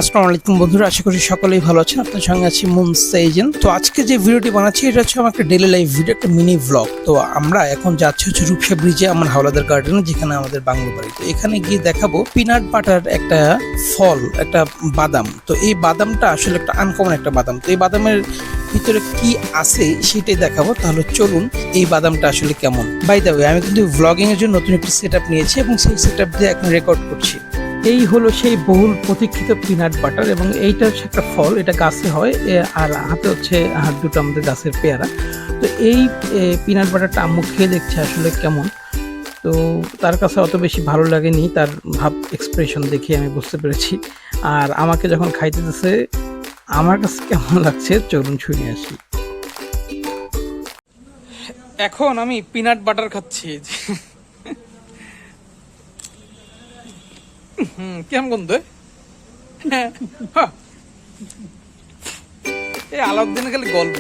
আসসালামু আলাইকুম বন্ধুরা, আশা করি সকলেই ভালো আছেন। আপনার সঙ্গে আছি মুনসাইজিন। তো আজকে যে ভিডিওটি বানাচ্ছি এটা হচ্ছে আমার একটা ডেইলি লাইফ ভিডিও, একটা মিনি ব্লগ। তো আমরা এখন যাচ্ছি হচ্ছে রূপসা ব্রিজে, আমার হাওলাদার গার্ডেনে, যেখানে আমাদের বাংলো বাড়ি। তো এখানে গিয়ে দেখাবো পিনাট বাটার একটা ফল, একটা বাদাম। তো এই বাদামটা আসলে একটা আনকমন একটা বাদাম। তো এই বাদামের ভিতরে কি আছে সেটাই দেখাবো। তাহলে চলুন, এই বাদামটা আসলে কেমন। বাই দ্য ওয়ে, আমি কিন্তু ব্লগিং এর জন্য নতুন একটা সেটআপ নিয়েছি এবং সেই সেটআপ দিয়ে এখন রেকর্ড করছি। এই হলো সেই বহুল প্রতীক্ষিত পিনাট বাটার, এবং এইটা হচ্ছে একটা ফল, এটা গাছে হয়, আর হাতে হচ্ছে হাত দুটো আমাদের গাছের পেয়ারা। তো এই পিনাট বাটারটা আম্মু খেয়ে দেখছে আসলে কেমন। তো তার কাছে অত বেশি ভালো লাগেনি, তার ভাব এক্সপ্রেশন দেখে আমি বুঝতে পেরেছি। আর আমাকে যখন খাইতে দিতেছে আমার কাছে কেমন লাগছে চলুন শুনে আসি। এখন আমি পিনাট বাটার খাচ্ছি। কেমন গন্ধ? এই আলাউদ্দিনে খালি গল্প।